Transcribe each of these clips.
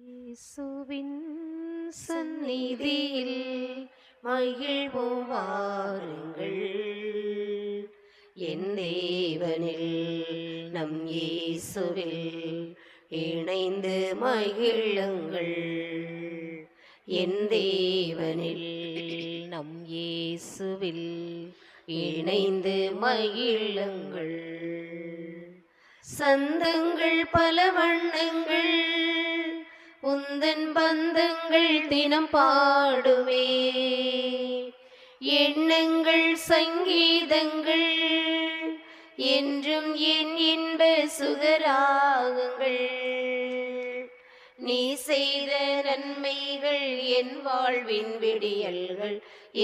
இயேசுவின் சந்நிதியில் மகிழ்வோம் வாருங்கள், என் தேவனில் நம் இயேசுவில் இணைந்து மகிழுங்கள். என் தேவனில் நம் இயேசுவில் இணைந்து மகிழுங்கள். சந்தங்கள் பல வண்ணங்கள் உந்தன் பந்தங்கள் தினம் பாடுவே, எண்ணங்கள் சங்கீதங்கள் என்றும் என் இன்ப சுகராகங்கள். நீ செய்த நன்மைகள் என் வாழ்வின் விடியல்கள்,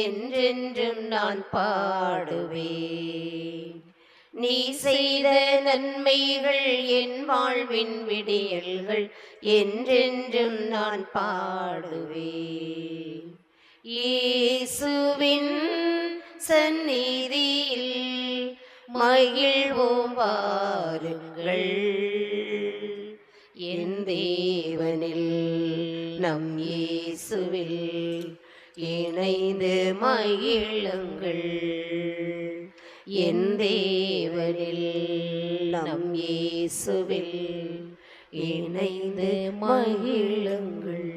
என்றென்றும் நான் பாடுவேன். நீ செய்த நன்மைகள் என் வாழ்வின் விடியல்கள், என்றென்றும் நான் பாடுவேன். இயேசுவின் சந்நிதியில் மகிழ்வோம் வாருங்கள், என் தேவனில் நம் இயேசுவில் இணைந்து மகிழுங்கள். என் தேவனில் நம் இயேசுவில் இணைந்து மகிழுங்கள்.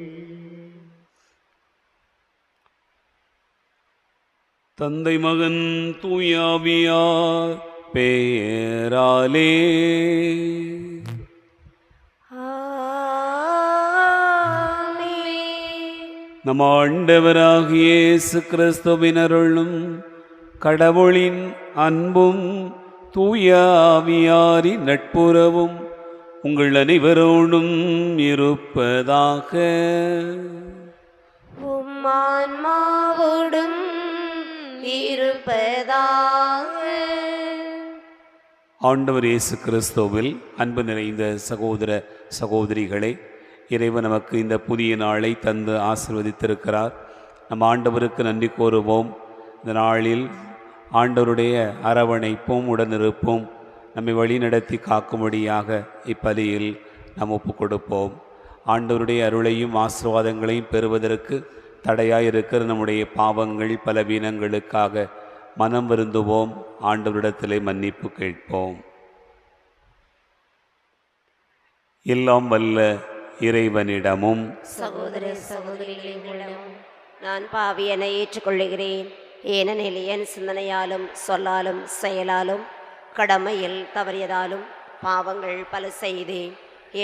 தந்தை மகன் தூயாவியார் பெயராலே நம் ஆண்டவராகிய இயேசு கிறிஸ்துவின் அருளும் கடவுளின் அன்பும் தூயாவியாரின் நட்புறவும் உங்கள் அனைவரோடும் இருப்பதாக. உம்மான்மாவோடும் இருப்பதாக. ஆண்டவர் இயேசு கிறிஸ்துவில் அன்பு நிறைந்த சகோதர சகோதரிகளே, இறைவன் நமக்கு இந்த புதிய நாளை தந்து ஆசீர்வதித்திருக்கிறார். நம் ஆண்டவருக்கு நன்றி கூறுவோம். இந்த நாளில் ஆண்டவருடைய அரவணைப்பும் உடனிருப்பும் நம்மை வழி நடத்தி காக்கும்படியாக இப்பலியில் நாம் ஒப்பு கொடுப்போம். ஆண்டவருடைய அருளையும் ஆசீர்வாதங்களையும் பெறுவதற்கு தடையாயிருக்கிற நம்முடைய பாவங்கள் பலவீனங்களுக்காக மனம் வருந்துவோம். ஆண்டவரிடத்திலே மன்னிப்பு கேட்போம். எல்லாம் வல்ல இறைவனிடமும் சகோதர சகோதரிகளிடமும் நான் பாவியனை ஏற்றுக்கொள்ளுகிறேன். ஏனெனில் என் சிந்தனையாலும் சொல்லாலும் செயலாலும் கடமையில் தவறியதாலும் பாவங்கள் பல செய்தேன்.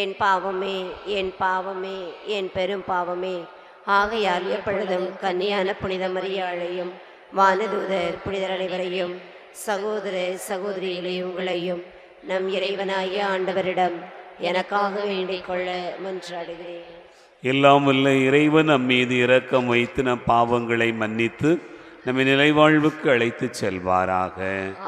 என் பாவமே, என் பாவமே, என் பெரும் பாவமே. ஆகையால் எப்பொழுதும் கன்னியான புனித மரியாளையும் வானதூதர் புனிதர் அனைவரையும் சகோதர சகோதரிகளையும் உங்களையும் நம் இறைவனாகிய ஆண்டவரிடம் எனக்காக வேண்டிக் கொள்ள மன்றாடுகிறேன். எல்லாம் வல்ல இறைவன் நம் மீது இரக்கம் வைத்து நம் பாவங்களை மன்னித்து நம்மை நிலைவாழ்வுக்கு அழைத்து செல்வாராக.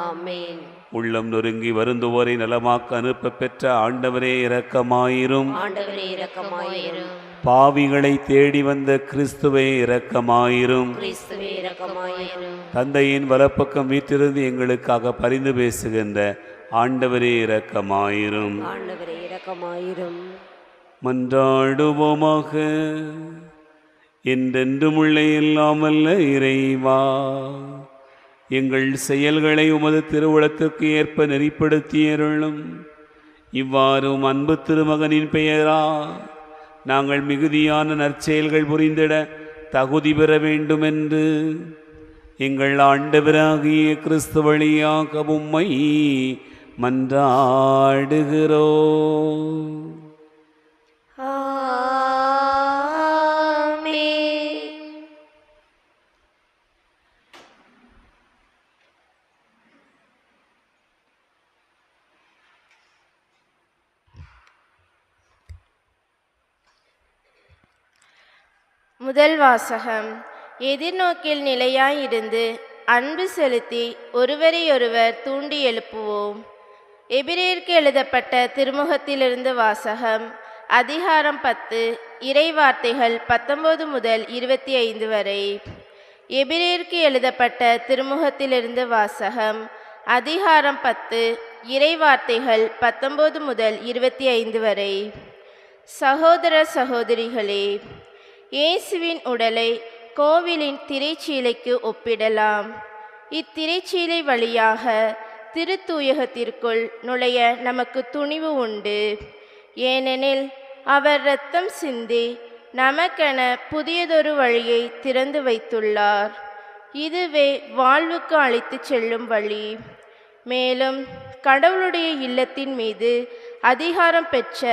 ஆமென். உள்ளம் நொறுங்கி வருந்துவோரை நலமாக்க அனுப்ப பெற்ற ஆண்டவரே இரக்கமாயிரும். ஆண்டவரே இரக்கமாயிரும். பாவிகளை தேடி வந்த கிறிஸ்துவே இரக்கமாயிரும். கிறிஸ்துவே இரக்கமாயிரும். தந்தையின் வலப்பக்கம் வீற்றிருந்து எங்களுக்காக பரிந்து பேசுகின்ற ஆண்டவரே இரக்கமாயிரும். ஆண்டவரே இரக்கமாயிரும். மன்றாடுவோமாக. என்றென்றும் உள்ள இல்லாமல்ல இறைவா, எங்கள் செயல்களை உமது திருவுளத்திற்கு ஏற்ப நெறிப்படுத்தியருளும். இவ்வாறு அன்பு திருமகனின் பெயரா நாங்கள் மிகுதியான நற்செயல்கள் புரிந்திட தகுதி பெற வேண்டுமென்று எங்கள் ஆண்டவராகிய கிறிஸ்து வழியாக உம்மை மன்றாடுகிறோம். முதல் வாசகம். எதிர்நோக்கில் நிலையாயிருந்து அன்பு செலுத்தி ஒருவரையொருவர் தூண்டி எழுப்புவோம். எபிரேயருக்கு எழுதப்பட்ட திருமுகத்திலிருந்து வாசகம். அதிகாரம் 10, இறைவார்த்தைகள் 19 முதல் 25 வரை. எபிரேயருக்கு எழுதப்பட்ட திருமுகத்திலிருந்து வாசகம். அதிகாரம் 10, இறைவார்த்தைகள் 19 முதல் 25 வரை. சகோதர சகோதரிகளே, இயேசுவின் உடலை கோவிலின் திரைச்சீலைக்கு ஒப்பிடலாம். இத்திரைச்சீலை வழியாக திருத்தூயகத்திற்குள் நுழைய நமக்கு துணிவு உண்டு. ஏனெனில் அவர் இரத்தம் சிந்தி நமக்கென புதியதொரு வழியை திறந்து வைத்துள்ளார். இதுவே வாழ்வுக்கு அழைத்து செல்லும் வழி. மேலும் கடவுளுடைய இல்லத்தின் மீது அதிகாரம் பெற்ற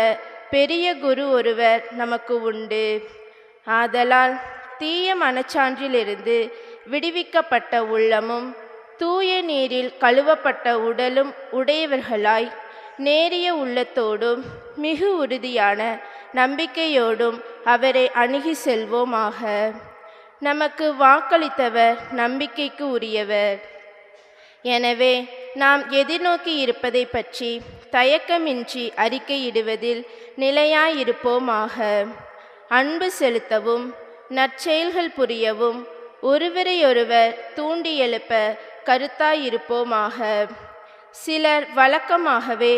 பெரிய குரு ஒருவர் நமக்கு உண்டு. ஆதலால் தீய மனச்சான்றிலிருந்து விடுவிக்கப்பட்ட உள்ளமும் தூய நீரில் கழுவப்பட்ட உடலும் உடையவர்களாய் நேரிய உள்ளத்தோடும் மிகு உறுதியான நம்பிக்கையோடும் அவரை அணுகி செல்வோமாக. நமக்கு வாக்களித்தவர் நம்பிக்கைக்கு உரியவர். எனவே நாம் எதிர்நோக்கி இருப்பதை பற்றி தயக்கமின்றி அறிக்கையிடுவதில் நிலையாயிருப்போமாக. அன்பு செலுத்தவும் நற்செயல்கள் புரியவும் ஒருவரையொருவர் தூண்டி எழுப்ப கருத்தாயிருப்போமாக. சிலர் வழக்கமாகவே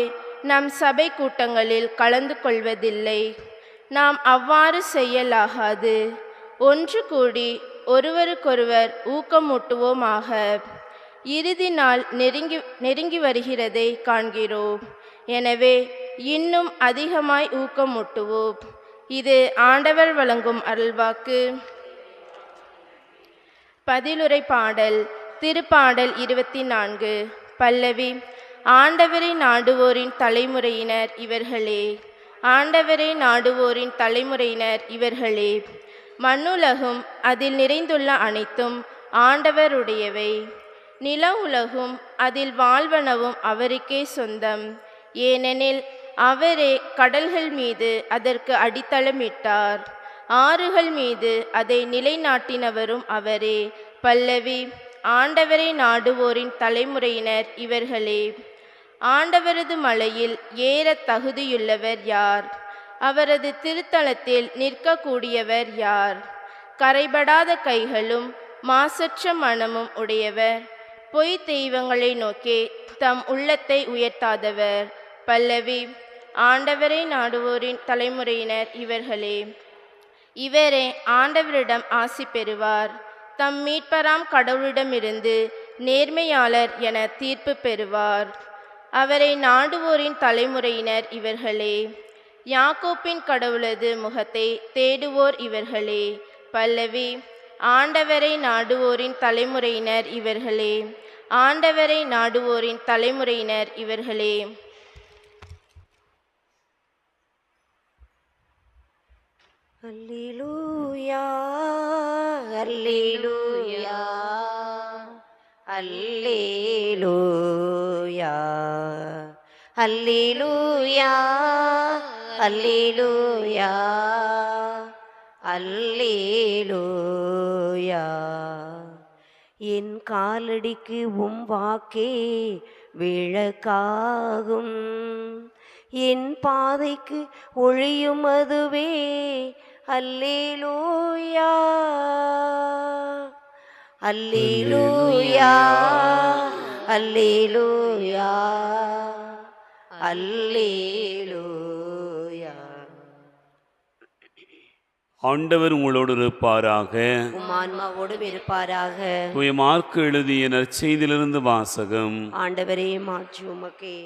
நம் சபை கூட்டங்களில் கலந்து கொள்வதில்லை. நாம் அவ்வாறு செய்யலாகாது. ஒன்று கூடி ஒருவருக்கொருவர் ஊக்கமூட்டுவோமாக. இறுதி நாள் நெருங்கி வருகிறதை காண்கிறோம். எனவே இன்னும் அதிகமாய் ஊக்கமூட்டுவோம். இது ஆண்டவர் வழங்கும் அருள்வாக்கு. பதிலுரை பாடல். திருப்பாடல் 24. பல்லவி. ஆண்டவரை நாடுவோரின் தலைமுறையினர் இவர்களே. ஆண்டவரை நாடுவோரின் தலைமுறையினர் இவர்களே. மண்ணுலகும் அதில் நிறைந்துள்ள அனைத்தும் ஆண்டவருடையவை. நில உலகும் அதில் வாழ்வனவும் அவருக்கே சொந்தம். ஏனெனில் அவரே கடல்கள் மீது அதற்கு அடித்தளமிட்டார். ஆறுகள் மீது அதை நிலைநாட்டினவரும் அவரே. பல்லவி. ஆண்டவரை நாடுவோரின் தலைமுறையினர் இவர்களே. ஆண்டவரது மலையில் ஏற தகுதியுள்ளவர் யார்? அவரது திருத்தலத்தில் நிற்கக்கூடியவர் யார்? கரைபடாத கைகளும் மாசற்ற மனமும் உடையவர், பொய் தெய்வங்களை நோக்கி தம் உள்ளத்தை உயர்த்தாதவர். பல்லவி. ஆண்டவரை நாடுவோரின் தலைமுறையினர் இவர்களே. இவரே ஆண்டவரிடம் ஆசி பெறுவார். தம் மீட்பராம் கடவுளிடமிருந்து நேர்மையாளர் என தீர்ப்பு பெறுவார். அவரை நாடுவோரின் தலைமுறையினர் இவர்களே. யாக்கோப்பின் கடவுளது முகத்தை தேடுவோர் இவர்களே. பல்லவி. ஆண்டவரை நாடுவோரின் தலைமுறையினர் இவர்களே. ஆண்டவரை நாடுவோரின் தலைமுறையினர் இவர்களே. அல்லேலூயா அல்லேலூயா அல்லேலூயா அல்லேலூயா அல்லேலூயா அல்லேலூயா. என் காலடிக்கு உம் வாக்கே விளக்காகும், என் பாதைக்கு ஒளியும் அதுவே. அல்லேலூயா அல்லேலூயா அல்லேலூயா அல்லேலூயா. ஆண்டவர் உங்களோடு இருப்பாராக. உம் ஆன்மாவோடும் இருப்பாராக. தூய மார்க்கு எழுதிய நற்செய்தியிலிருந்து வாசகம். ஆண்டவரே மாற்றி உமக்கே.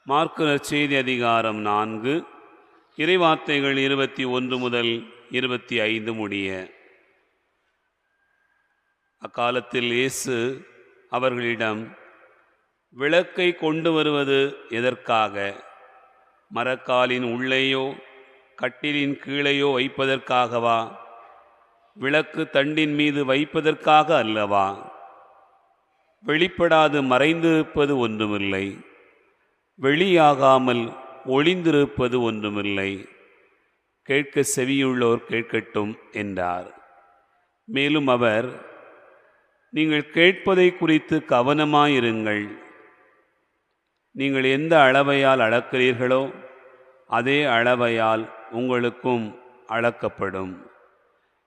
மார்க்கு நற்செய்தி அதிகாரம் 4 இறைவார்த்தைகள் 21 முதல் 25 முடிய. அக்காலத்தில் இயேசு அவர்களிடம், விளக்கை கொண்டு வருவது எதற்காக? மரக்காலின் உள்ளேயோ கட்டிலின் கீழேயோ வைப்பதற்காகவா? விளக்கு தண்டின் மீது வைப்பதற்காக அல்லவா? வெளிப்படாது மறைந்திருப்பது ஒன்றுமில்லை, வெளியாகாமல் ஒளிந்திருப்பது ஒன்றுமில்லை. கேட்க செவியுள்ளோர் கேட்கட்டும் என்றார். மேலும் அவர், நீங்கள் கேட்பதை குறித்து கவனமாயிருங்கள். நீங்கள் எந்த அளவையால் அளக்கிறீர்களோ அதே அளவையால் உங்களுக்கும் அளக்கப்படும்,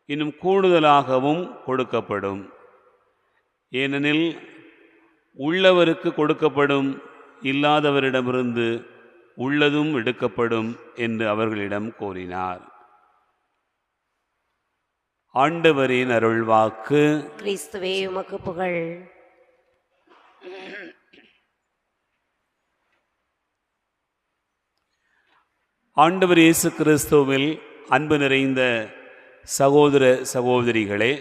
இன்னும் கூடுதலாகவும் கொடுக்கப்படும். ஏனெனில் உள்ளவருக்கு கொடுக்கப்படும், இல்லாதவரிடமிருந்து உள்ளதும் எடுக்கப்படும் என்று அவர்களிடம் கூறினார். ஆண்டவரின் அருள்வாக்கு. கிறிஸ்துவே உமக்கு புகழ். ஆண்டவர் இயேசு கிறிஸ்துவில் அன்பு நிறைந்த சகோதர சகோதரிகளே,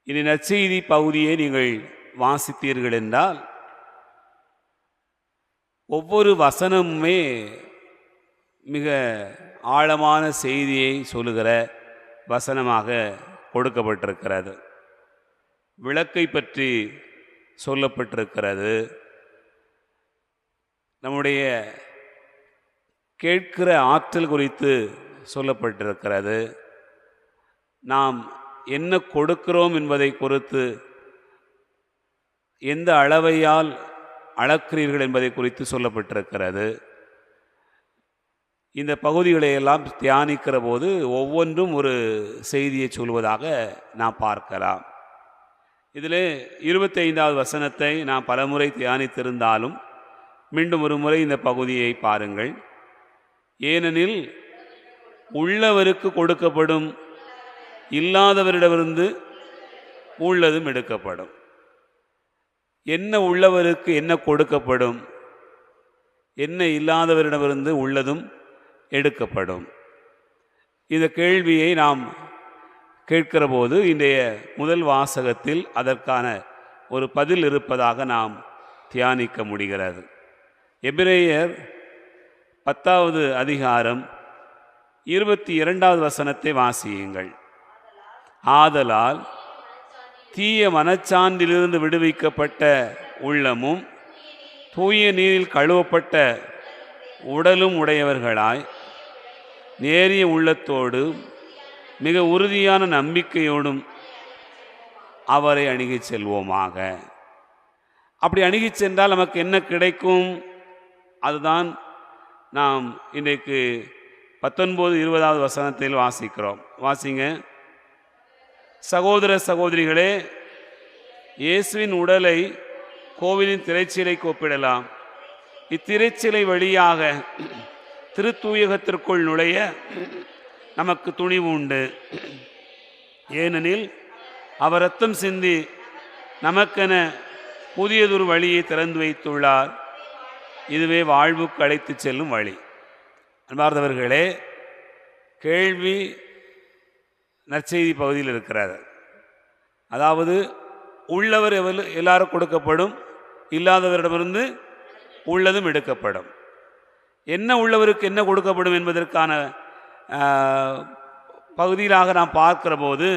இனி நற்செய்தி பகுதியை நீங்கள் வாசித்தீர்கள் என்றால் ஒவ்வொரு வசனமுமே மிக ஆழமான செய்தியை சொல்லுகிற வசனமாக கொடுக்கப்பட்டிருக்கிறது. விளக்கை பற்றி சொல்லப்பட்டிருக்கிறது. நம்முடைய கேட்கிற ஆற்றல் குறித்து சொல்லப்பட்டிருக்கிறது. நாம் என்ன கொடுக்கிறோம் என்பதை குறித்து, எந்த அளவையால் அளக்கிறீர்கள் என்பதை குறித்து சொல்லப்பட்டிருக்கிறது. இந்த பகுதிகளை எல்லாம் தியானிக்கிற போது ஒவ்வொன்றும் ஒரு செய்தியை சொல்வதாக நாம் பார்க்கலாம். இதில் 25வது வசனத்தை நாம் பலமுறை தியானித்திருந்தாலும் மீண்டும் ஒரு முறை இந்த பகுதியை பாருங்கள். ஏனெனில் உள்ளவருக்கு கொடுக்கப்படும், இல்லாதவரிடமிருந்து உள்ளதும் எடுக்கப்படும். என்ன உள்ளவருக்கு என்ன கொடுக்கப்படும், என்ன இல்லாதவரிடமிருந்து உள்ளதும் எடுக்கப்படும். இந்த கேள்வியை நாம் கேட்கிற போது இன்றைய முதல் வாசகத்தில் அதற்கான ஒரு பதில் இருப்பதாக நாம் தியானிக்க முடிகிறது. எபிரேயர் 10வது அதிகாரம் 22வது வசனத்தை வாசியுங்கள். ஆதலால் தீய மனச்சான்றிலிருந்து விடுவிக்கப்பட்ட உள்ளமும் தூய நீரில் கழுவப்பட்ட உடலும் உடையவர்களாய் நேரிய உள்ளத்தோடு மிக உறுதியான நம்பிக்கையோடும் அவரை அணுகிச் செல்வோமாக. அப்படி அணுகிச் சென்றால் நமக்கு என்ன கிடைக்கும்? அதுதான் நாம் இன்றைக்கு 19-20வது வசனத்தில் வாசிக்கிறோம். வாசிங்க. சகோதர சகோதரிகளே, இயேசுவின் உடலை கோவிலின் திரைச்சீலைக்கு ஒப்பிடலாம். இத்திரைச்சிலை வழியாக திருத்தூயகத்திற்குள் நுழைய நமக்கு துணிவு உண்டு. ஏனெனில் அவர் இரத்தம் சிந்தி நமக்கென புதியதொரு வழியை திறந்து வைத்துள்ளார். இதுவே வாழ்வுக்கு அழைத்து செல்லும் வழி. அன்பார்ந்தவர்களே, கேள்வி நற்செய்தி பகுதியில் இருக்கிறது. அதாவது உள்ளவர் எல்லாரும் கொடுக்கப்படும், இல்லாதவரிடமிருந்து உள்ளதும் எடுக்கப்படும். என்ன உள்ளவருக்கு என்ன கொடுக்கப்படும் என்பதற்கான பகுதியிலாக நாம் பார்க்கிற போது,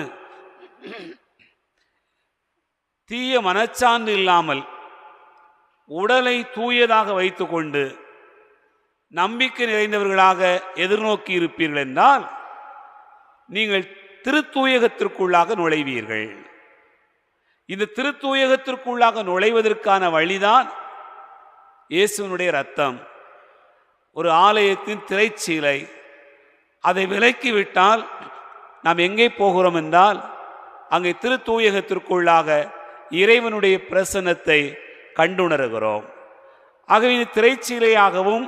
தீய மனச்சான்று இல்லாமல் உடலை தூயதாக வைத்துக்கொண்டு நம்பிக்கை நிறைந்தவர்களாக எதிர்நோக்கி இருப்பீர்கள் என்றால் நீங்கள் திருத்தூயகத்திற்குள்ளாக நுழைவீர்கள். இந்த திருத்தூயகத்திற்குள்ளாக நுழைவதற்கான வழிதான் இயேசுவினுடைய இரத்தம். ஒரு ஆலயத்தின் திரைச்சீலை, அதை விலக்கிவிட்டால் நாம் எங்கே போகிறோம் என்றால் அங்கே திருத்தூயகத்திற்குள்ளாக இறைவனுடைய பிரசன்னத்தை கண்டுணர்கிறோம். ஆகவே இந்த திரைச்சீலையாகவும்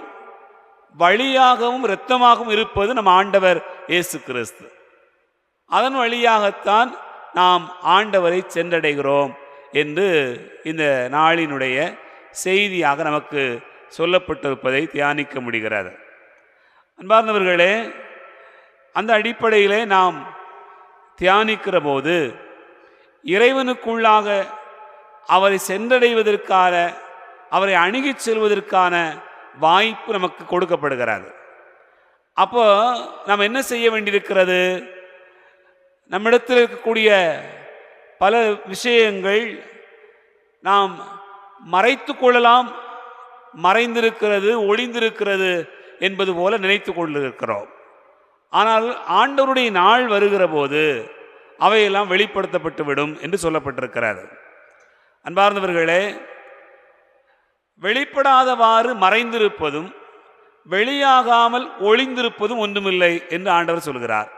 வழியாகவும் இரத்தமாகவும் இருப்பது நம் ஆண்டவர் இயேசு கிறிஸ்து. அதன் வழியாகத்தான் நாம் ஆண்டவரை சென்றடைகிறோம் என்று இந்த நாளினுடைய செய்தியாக நமக்கு சொல்லப்பட்டிருப்பதை தியானிக்க முடிகிறது. அன்பார்ந்தவர்களே, அந்த அடிப்படையிலே நாம் தியானிக்கிற போது இறைவனுக்குள்ளாக அவரை சென்றடைவதற்கான, அவரை அணுகிச் செல்வதற்கான வாய்ப்பு நமக்கு கொடுக்கப்படுகிறது. அப்போ நாம் என்ன செய்ய வேண்டியிருக்கிறது? நம்மிடத்தில் இருக்கக்கூடிய பல விஷயங்கள் நாம் மறைத்து கொள்ளலாம், மறைந்திருக்கிறது, ஒளிந்திருக்கிறது என்பது போல நினைத்து கொண்டிருக்கிறோம். ஆனால் ஆண்டவருடைய நாள் வருகிற போது அவையெல்லாம் வெளிப்படுத்தப்பட்டு விடும் என்று சொல்லப்பட்டிருக்கிறது. அன்பார்ந்தவர்களே, வெளிப்படாதவாறு மறைந்திருப்பதும் வெளியாகாமல் ஒளிந்திருப்பதும் ஒன்றுமில்லை என்று ஆண்டவர் சொல்கிறார்.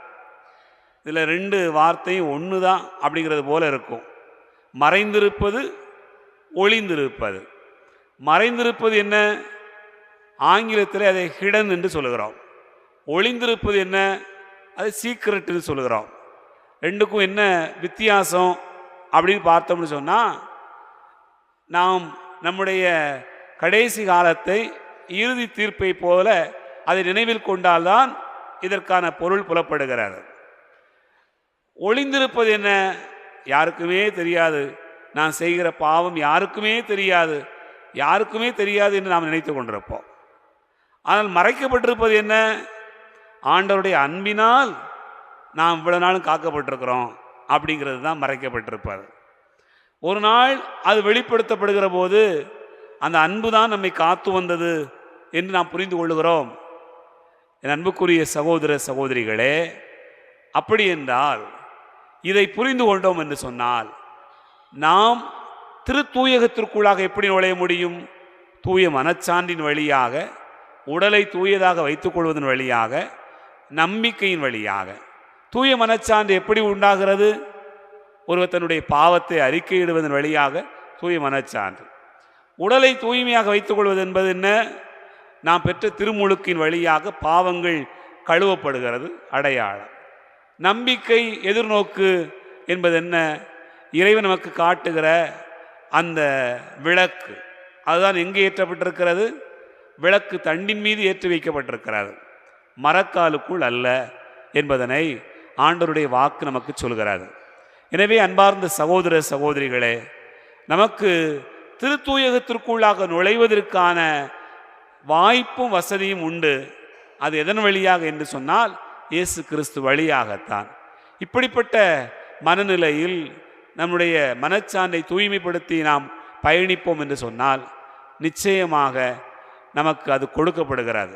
இதில் 2 வார்த்தையும் ஒன்று தான் அப்படிங்கிறது போல இருக்கும். மறைந்திருப்பது, ஒளிந்திருப்பது. மறைந்திருப்பது என்ன? ஆங்கிலத்தில் அதை ஹிடன் என்று சொல்லுகிறோம். ஒளிந்திருப்பது என்ன? அது சீக்ரெட்னு சொல்லுகிறோம். ரெண்டுக்கும் என்ன வித்தியாசம் அப்படின்னு பார்த்தோம்னு சொன்னால், நாம் நம்முடைய கடைசி காலத்தை இறுதி தீர்ப்பை போல அதை நினைவில் கொண்டால்தான் இதற்கான பொருள் புலப்படுகிறது. ஒளிந்திருப்பது என்ன? யாருக்குமே தெரியாது. நான் செய்கிற பாவம் யாருக்குமே தெரியாது, யாருக்குமே தெரியாது என்று நாம் நினைத்து கொண்டிருப்போம். ஆனால் மறைக்கப்பட்டிருப்பது என்ன? ஆண்டவருடைய அன்பினால் நாம் இவ்வளவு நாளும் காக்கப்பட்டிருக்கிறோம் அப்படிங்கிறது தான் மறைக்கப்பட்டிருப்பது. ஒரு நாள் அது வெளிப்படுத்தப்படுகிற போது அந்த அன்பு தான் நம்மை காத்து வந்தது என்று நாம் புரிந்து கொள்ளுகிறோம். என் அன்புக்குரிய சகோதர சகோதரிகளே, அப்படி என்றால் இதை புரிந்து கொண்டோம் என்று சொன்னால் நாம் திருத்தூயகத்திற்குள்ளாக எப்படி நுழைய முடியும்? தூய மனச்சான்றின் வழியாக, உடலை தூயதாக வைத்துக் கொள்வதன் வழியாக, நம்பிக்கையின் வழியாக. தூய மனச்சான்று எப்படி உண்டாகிறது? ஒருவர் தன்னுடைய பாவத்தை அறிக்கையிடுவதன் வழியாக தூய மனச்சான்று. உடலை தூய்மையாக வைத்துக் கொள்வது என்பது என்ன? நாம் பெற்ற திருமுழுக்கின் வழியாக பாவங்கள் கழுவப்படுகிறது, அடையாளம். நம்பிக்கை எதிர்நோக்கு என்பது என்ன? இறைவன் நமக்கு காட்டுகிற அந்த விளக்கு. அதுதான் எங்கே ஏற்றப்பட்டிருக்கிறது? விளக்கு தண்டின் மீது ஏற்றி வைக்கப்பட்டிருக்கிறது, மரக்காலுக்குள் அல்ல என்பதனை ஆண்டவருடைய வாக்கு நமக்கு சொல்கிறது. எனவே அன்பார்ந்த சகோதர சகோதரிகளே, நமக்கு திருத்தூயகத்திற்குள்ளாக நுழைவதற்கான வாய்ப்பும் வசதியும் உண்டு. அது எதன் வழியாக என்று சொன்னால் இயேசு கிறிஸ்து வழியாகத்தான். இப்படிப்பட்ட மனநிலையில் நம்முடைய மனச்சான்றை தூய்மைப்படுத்தி நாம் பயணிப்போம் என்று சொன்னால் நிச்சயமாக நமக்கு அது கொடுக்கப்படுகிறது.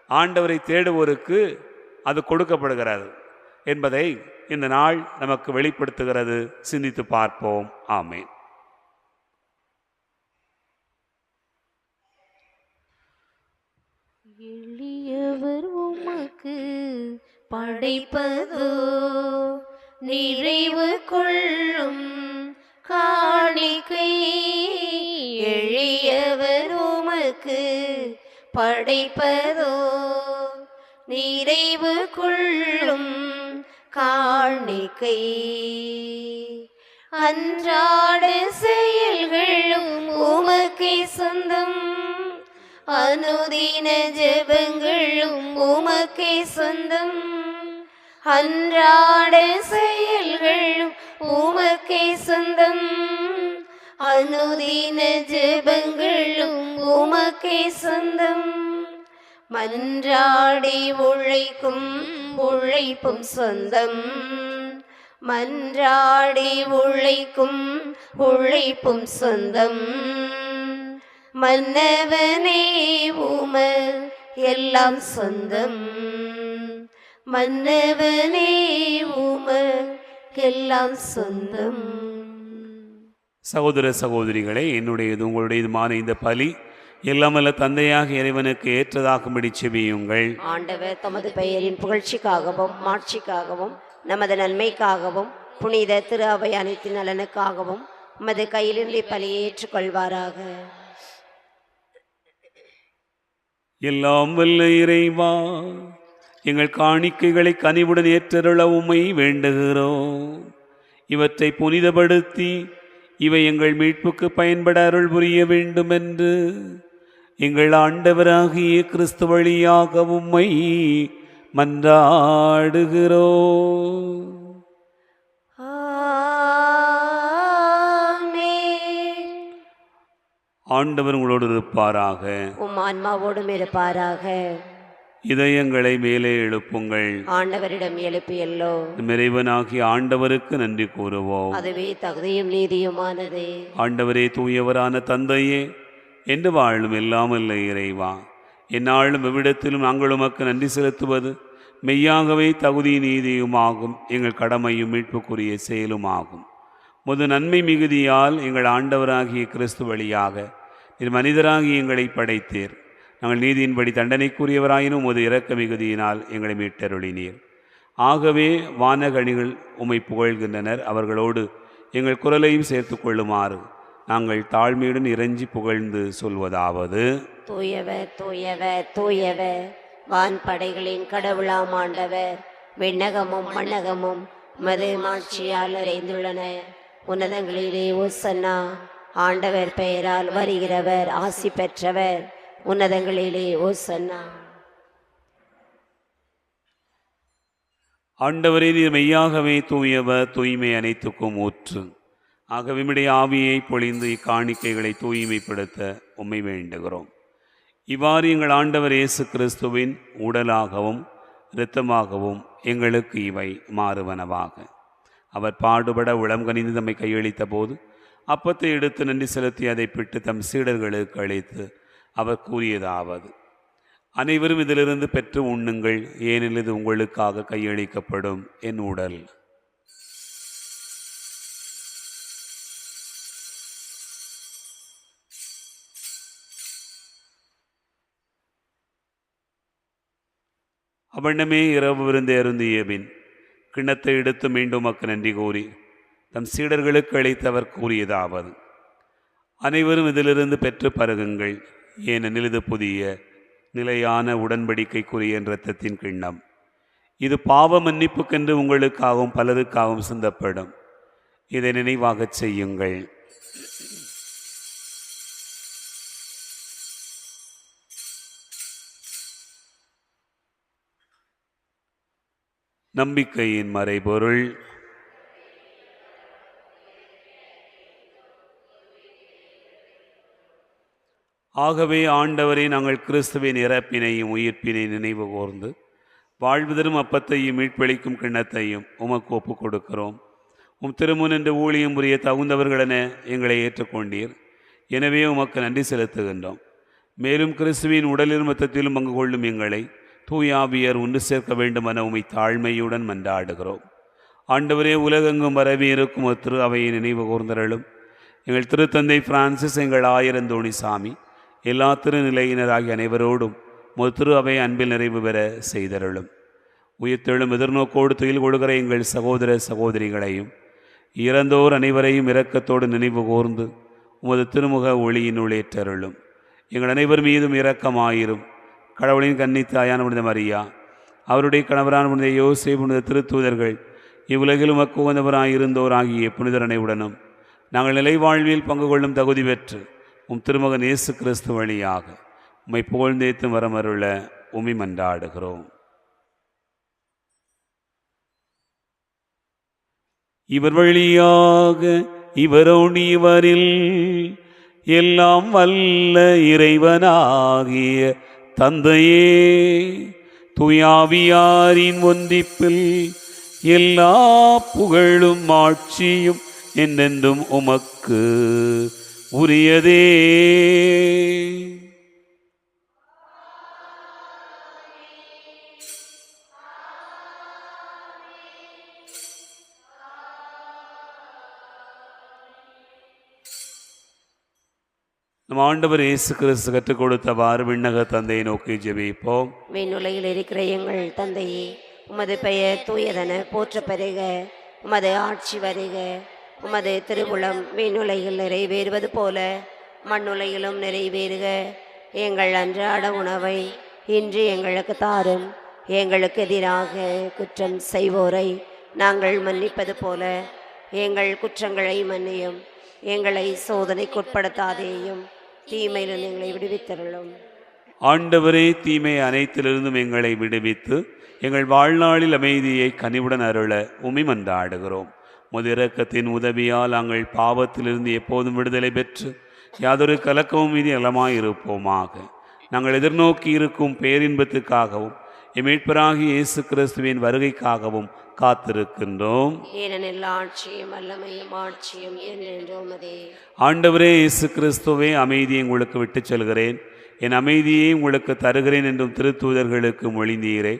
ஆண்டவரை தேடுவோருக்கு அது கொடுக்கப்படுகிறது என்பதை இந்த நாள் நமக்கு வெளிப்படுத்துகிறது. சிந்தித்து பார்ப்போம். ஆமென். எளியவர் உமக்கு படைப்பதோ நிறைவு கொள்ளும் காணிக்கை. எளியவர் உமக்கு படைப்பதோ நிறைவு கொள்ளும் காணிக்கை. அன்றாட செயல்களும் உமக்கே சொந்தம், அனுதின ஜெபங்களும் உமக்கே சொந்தம். அன்றாட செயல்களும் உமக்கே சொந்தம், அனுதின ஜெபங்களும் உமக்கே சொந்தம். மன்றாடி உழைக்கும் உழைப்பும் சொந்தம், மன்றாடி உழைக்கும் உழைப்பும் சொந்தம். மன்னவனே உம எல்லாம் சொந்தம், மன்னவனே உம எல்லாம் சொந்தம். சகோதர சகோதரிகளே, என்னுடையது உங்களுடையதுமான இந்த பலி எல்லாமல்ல தந்தையாக இறைவனுக்கு ஏற்றதாகும்படி செபியுங்கள். ஆண்டவர் தமது பெயரின் புகழ்ச்சிக்காகவும் மாட்சிக்காகவும் நமது நன்மைக்காகவும் புனித திரு அவை அனைத்து நலனுக்காகவும் உமது கையிலிருந்து பலியை ஏற்றுக்கொள்வாராக. எல்லாம் வல்ல இறைவா, எங்கள் காணிக்கைகளை கனிவுடன் ஏற்றருள உம்மை வேண்டுகிறோம். இவற்றை புனிதப்படுத்தி இவை எங்கள் மீட்புக்கு பயன்பட அருள் புரிய வேண்டும் என்று எங்கள் ஆண்டவராகிய கிறிஸ்து வழியாக உம்மை மன்றாடுகிறோம். ஆண்டவர் உங்களோடு இருப்பாராக, உம் ஆன்மாவோடும் இருப்பாராக. இதயங்களை மேலே எழுப்புங்கள். ஆண்டவரிடம் எழுப்பியல்லோ இறைவனாகிய ஆண்டவருக்கு நன்றி கூறுவோம். அதுவே தகுதியும் நீதியுமானதே. ஆண்டவரே, தூயவரான தந்தையே, என்று வாழும் எல்லாமல்ல இறைவா, எந்நாளும் எவ்விடத்திலும் நாங்கள் உமக்கு நன்றி செலுத்துவது மெய்யாகவே தகுதி நீதியுமாகும், எங்கள் கடமையும் மீட்புக்குரிய செயலுமாகும். முது நன்மை மிகுதியால் எங்கள் ஆண்டவராகிய கிறிஸ்து வழியாக நீர் மனிதராகி எங்களை படைத்தீர். நாங்கள் நீதியின்படி தண்டனைக்குரியவராயினும் உமது இரக்க மிகுதியினால் எங்களை மீட்டருளினீர். ஆகவே வானகணிகள் உம்மை புகழ்கின்றனர். அவர்களோடு எங்கள் குரலையும் சேர்த்து கொள்ளுமாறு நாங்கள் தாழ்மையுடன் இறைஞ்சி புகழ்ந்து சொல்வதாவது: தூயவர் தூயவர் தூயவர், வான் படைகளின் கடவுளாம் ஆண்டவர், விண்ணகமும் மண்ணகமும் உமது மாட்சியால் நிறைந்துள்ளன. உன்னதங்களிலே ஓசன்னா. ஆண்டவர் பெயரால் வருகிறவர் ஆசி பெற்றவர். உன்னதங்களிலே ஓசன்னா. ஆண்டவரே, நீர் மெய்யாகவே தூயவர், தூய்மை அனைத்துக்கும் ஊற்று. ஆகவே உம்முடைய ஆவியை பொழிந்து இக்காணிக்கைகளை தூய்மைப்படுத்த உம்மை வேண்டுகிறோம். இவ்வாறு எங்கள் ஆண்டவர் இயேசு கிறிஸ்துவின் உடலாகவும் இரத்தமாகவும் எங்களுக்கு இவை மாறுவனவாக. அவர் பாடுபட உளம் கனிந்து தம்மை கையளித்த போது அப்பத்தை எடுத்து நன்றி செலுத்தி அதை பிட்டு தம் சீடர்களுக்கு அளித்து அவர் கூறியதாவது: அனைவரும் இதிலிருந்து பெற்று உண்ணுங்கள், ஏனெனில் இது உங்களுக்காக கையளிக்கப்படும் என் உடல். அவண்ணமே இரவு விருந்து அருந்திய பின் கிண்ணத்தை எடுத்து மீண்டும் மக்கு நன்றி கூறி தம் சீடர்களுக்கு அளித்தவர் கூறியதாவது: அனைவரும் இதிலிருந்து பெற்று பருகுங்கள், ஏனெனில் இது புதிய நிலையான உடன்படிக்கைக்குரிய இரத்தத்தின் கிண்ணம். இது பாவ மன்னிப்புக்கென்று உங்களுக்காகவும் பலருக்காகவும் சிந்தப்படும். இதை நினைவாகச் செய்யுங்கள். நம்பிக்கையின் மறைபொருள். ஆகவே ஆண்டவரே, நாங்கள் கிறிஸ்துவின் இறப்பினையும் உயிர்ப்பினை நினைவு கூர்ந்து வாழ்வு தரும் அப்பத்தையும் மீட்பளிக்கும் கிண்ணத்தையும் உமக்கு ஒப்புக் கொடுக்கிறோம். உம் திருமுன் ஊழியம் புரிய தகுந்தவர்களென எங்களை ஏற்றுக்கொண்டீர். எனவே உமக்கு நன்றி செலுத்துகின்றோம். மேலும் கிறிஸ்துவின் உடலிலும் இரத்தத்திலும் பங்கு கொள்ளும் எங்களை தூயாவியர் ஒன்று சேர்க்க வேண்டுமென உம்மை தாழ்மையுடன் மன்றாடுகிறோம். ஆண்டவரே, உலகெங்கும் பரவி இருக்கும் திரு அவையை நினைவு கூர்ந்தருளும். எங்கள் திருத்தந்தை பிரான்சிஸ், எங்கள் ஆயிரந்தோணிசாமி, எல்லா திருநிலையினராகிய அனைவரோடும் திரு அவை அன்பில் நிறைவு பெற செய்தருளும். உயிர்த்தெழும் எதிர்நோக்கோடு துயில் கொடுக்கிற எங்கள் சகோதர சகோதரிகளையும் இறந்தோர் அனைவரையும் இரக்கத்தோடு நினைவு கூர்ந்து உமது திருமுக ஒளியினுள் ஏற்றருளும். எங்கள் அனைவர் மீதும் இரக்கமாயிரும். கடவுளின் கன்னித்தாயான புனித மரியா, அவருடைய கணவரான புனித யோசேப்பு, புனித திருத்தூதர்கள், இவ்வுலகிலும் உகந்தவராயிருந்தோர் ஆகிய புனிதர் அனைவருடனும் நாங்கள் நிலை வாழ்வில் பங்கு கொள்ளும் தகுதி பெற்று உம் திருமகன் இயேசு கிறிஸ்து வழியாக உம்மை புகழ்ந்தேத்து வரமருள உம்மை மன்றாடுகிறோம். இவர் வழியாக இவரோடு இவரில் எல்லாம் வல்ல இறைவனாகிய தந்தையே, தூயாவியாரின் ஒன்றிப்பில் எல்லா புகழும் ஆட்சியும் என்றென்றும் உமக்கு உரியதே. நம் ஆண்டவர் இயேசு கிறிஸ்து கற்றுக் கொடுத்தவாறு விண்ணக தந்தையை நோக்கி ஜெபிப்போம். விண்ணுலகில் இருக்கிற எங்கள் தந்தையே, உமது பெயர் தூயதென போற்ற பெறுக. உமது ஆட்சி வருக. உமது திருவுளம் விண்ணுலகில் நிறைவேறுவது போல மண்ணுலகிலும் நிறைவேறுக. எங்கள் அன்றாட உணவை இன்று எங்களுக்கு தாரும். எங்களுக்கு எதிராக குற்றம் செய்வோரை நாங்கள் மன்னிப்பது போல எங்கள் குற்றங்களை மன்னியும். எங்களை சோதனைக்குட்படுத்தாதேயும், தீமையிலிருந்து எங்களை விடுவித்தருளும். ஆண்டவரே, தீமை அனைத்திலிருந்தும் எங்களை விடுவித்து எங்கள் வாழ்நாளில் அமைதியை கனிவுடன் அருள உம்மை மன்றாடுகிறோம். உமது இரக்கத்தின் உதவியால் நாங்கள் பாவத்திலிருந்து எப்போதும் விடுதலை பெற்று யாதொரு கலக்கமும் மீது நலமாயிருப்போமாக. நாங்கள் எதிர்நோக்கி இருக்கும் பேரின்பத்துக்காகவும் மீட்பராகிய இயேசு கிறிஸ்துவின் வருகைக்காகவும் காத்திருக்கின்றோம். ஏனெனில் ஆட்சியும் வல்லமையும் ஆட்சியும் என்றென்றும் உமதே. ஆண்டவரே இயேசு கிறிஸ்துவே, அமைதியை உங்களுக்கு விட்டுச் செல்கிறேன், என் அமைதியை உங்களுக்கு தருகிறேன் என்றும் திருத்தூதர்களுக்கு மொழிந்தீரே.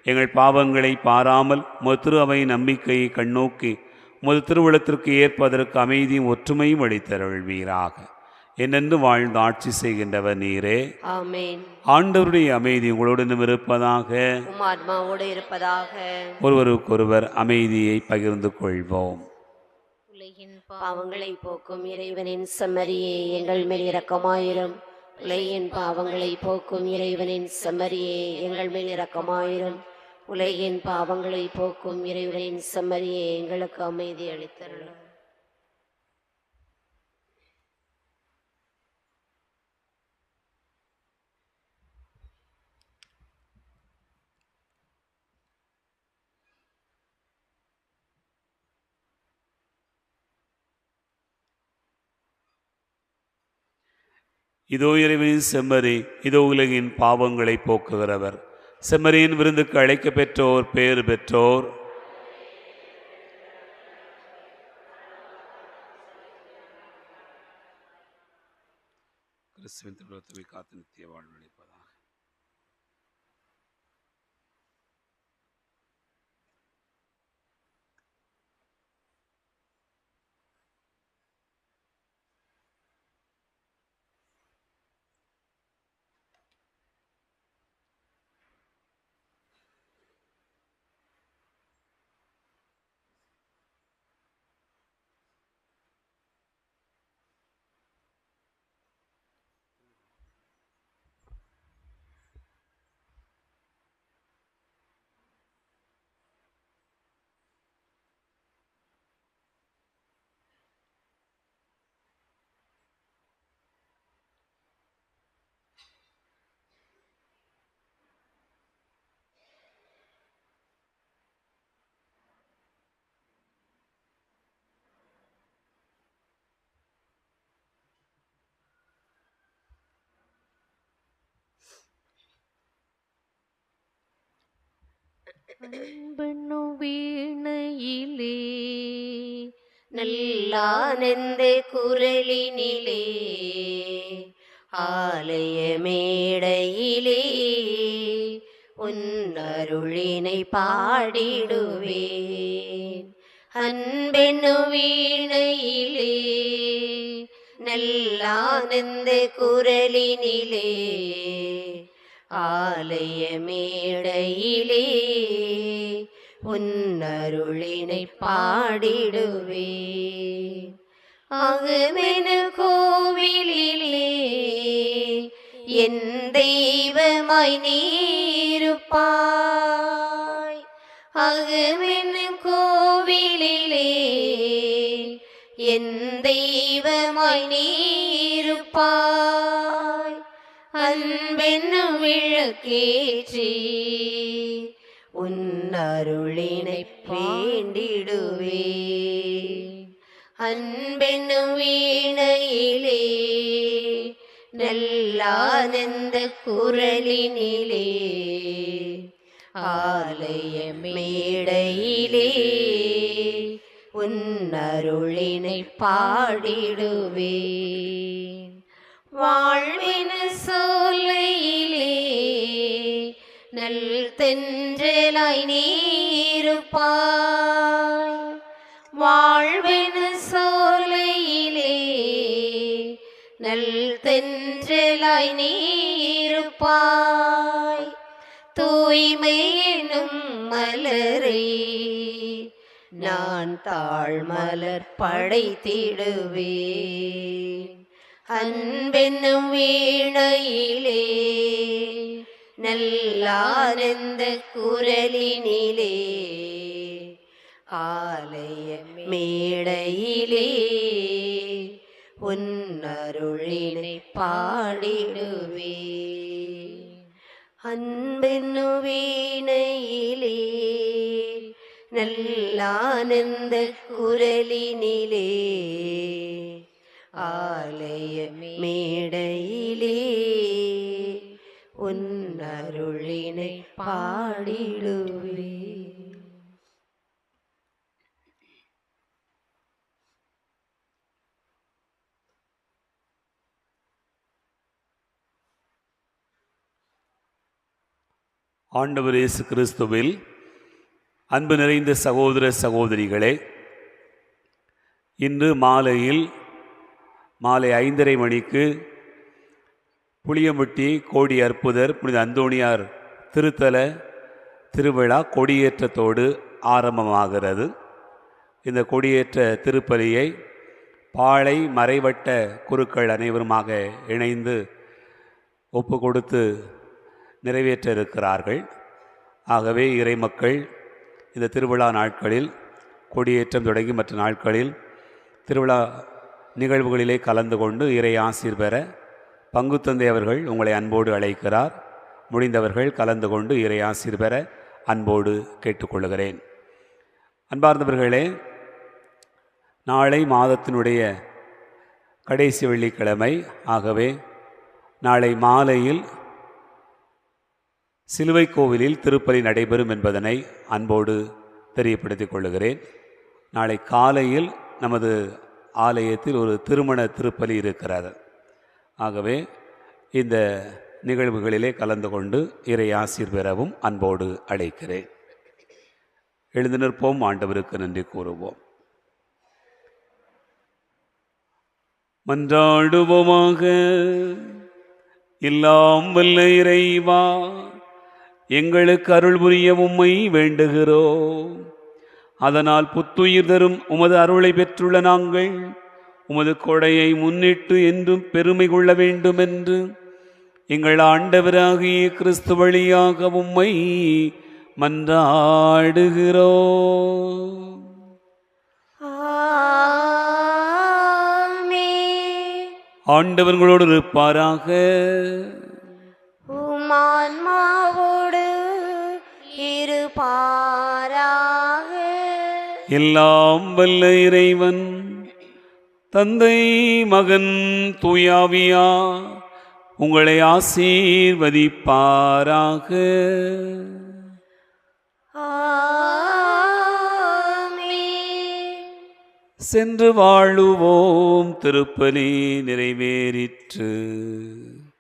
எங்கள் பாவங்களை பாராமல் உமது திரு அவையின் நம்பிக்கையை கண்ணோக்கி உமது திருவுளத்திற்கு ஏற்பதற்கு அமைதியும் ஒற்றுமையும் அளித்தருள்வீராக. என்னென்று வாழ்ந்து ஆட்சி செய்கின்றவர் நீரே. ஆமென். ஆண்டவருடைய அமைதி உங்களுடன் இருப்பதாக, உம் ஆத்மாவோடு இருப்பதாக. ஒருவருக்கொருவர் அமைதியை பகிர்ந்து கொள்வோம். உலகின் பாவங்களை போக்கும் இறைவனின் செம்மறியே எங்கள் மேல் இரக்கமாயிரும். உலகின் பாவங்களை போக்கும் இறைவனின் செம்மறியே எங்கள் மேல் இரக்கமாயிரும். உலகின் பாவங்களை போக்கும் இறைவனின் செம்மறியே எங்களுக்கு அமைதி அளித்தருளும். இதோ இறைவனின் செம்மறி, இதோ உலகின் பாவங்களை போக்குகிறவர். செம்மறியின் விருந்துக்கு அழைக்க பெற்றோர் பேறு பெற்றோர். கிறிஸ்துவின் திருவுளத்தை காத்து நித்திய வாழ்வளிப்பதாக. அன்பென்னும் வீணையிலே நல்லானந்த குரலினிலே ஆலய மேடையிலே உன் அருளினை பாடிடுவேன். அன்பென்னும் வீணையிலே நல்லானந்த குரலினிலே ஆலய மேடையிலே உன் அருளினை பாடிடுவேன். அகமென கோவிலிலே என் தெய்வமாய் நீருப்பாய். அகமென கோவிலிலே என் தெய்வமாய் நீருப்பாய். அன்பென்னும் விளக்கேற்றி உன் அருளினை வேண்டிடுவேன். அன்பென்னும் வீணையிலே நல்லானந்த குரலினிலே ஆலய மேடையிலே உன் அருளினை பாடிடுவேன். வாழ்வின சோலையிலே நல் தென்றலாய் நீருப்பாய். வாழ்வின சோலையிலே நல் தென்றலாய் நீருப்பாய். தூய்மை எனும் மலரை நான் தாழ்மலர் படைத்திடுவேன். அன்பென்னும் வீணையிலே நல்லானந்த குரலினிலே ஆலய மேடையிலே உன் அருளினை பாடிடுவேன். அன்பென்னும் வீணையிலே நல்லானந்த குரலினிலே ஆலய மேடையிலே உன் அருளினை பாடிடுவேன். ஆண்டவர் இயேசு கிறிஸ்துவில் அன்பு நிறைந்த சகோதர சகோதரிகளே, இன்று மாலை 5:30 மணிக்கு புளியம்பட்டி கோடி அற்புதர் புனித அந்தோணியார் திருத்தல திருவிழா கொடியேற்றத்தோடு ஆரம்பமாகிறது. இந்த கொடியேற்ற திருப்பலியை பாளை மறைவட்ட குருக்கள் அனைவருமாக இணைந்து ஒப்பு கொடுத்து நிறைவேற்ற இருக்கிறார்கள். ஆகவே இறைமக்கள் இந்த திருவிழா நாட்களில் கொடியேற்றம் தொடங்கி மற்ற நாட்களில் திருவிழா நிகழ்வுகளிலே கலந்து கொண்டு இறை ஆசீர் பெற பங்குத்தந்தை அவர்கள் உங்களை அன்போடு அழைக்கிறார். முடிந்தவர்கள் கலந்து கொண்டு இறை ஆசீர் பெற அன்போடு கேட்டுக்கொள்கிறேன். அன்பார்ந்தவர்களே, நாளை மாதத்தினுடைய கடைசி வெள்ளிக்கிழமை. ஆகவே நாளை மாலையில் சிலுவை கோவிலில் திருப்பலி நடைபெறும் என்பதனை அன்போடு தெரியப்படுத்திக் கொள்கிறேன். நாளை காலையில் நமது ஆலயத்தில் ஒரு திருமண திருப்பலி இருக்கிறது. ஆகவே இந்த நிகழ்வுகளிலே கலந்து கொண்டு இறை ஆசீர் பெறவும் அன்போடு அழைக்கிறேன். எழுந்து நிற்போம், ஆண்டவருக்கு நன்றி கூறுவோம். மன்றாடுவோமாக. எல்லாம் வல்ல இறைவா, எங்களுக்கு அருள் புரிய உம்மை வேண்டுகிறோம். அதனால் புத்துயிர் தரும் உமது அருளை பெற்றுள்ள நாங்கள் உமது கொடையை முன்னிட்டு என்றும் பெருமை கொள்ள வேண்டும் என்று எங்கள் ஆண்டவராகிய கிறிஸ்து வழியாக உம்மை மன்றாடுகிறோம். ஆண்டவர்களோடு இருப்பாராக. உம்மான்மாவோடு இருப்பாராக. எல்லாம் வல்ல இறைவன் தந்தை, மகன், தூயாவியா உங்களை ஆசீர்வதிப்பாராக. சென்று வாழுவோம். திருப்பலி நிறைவேறிற்று.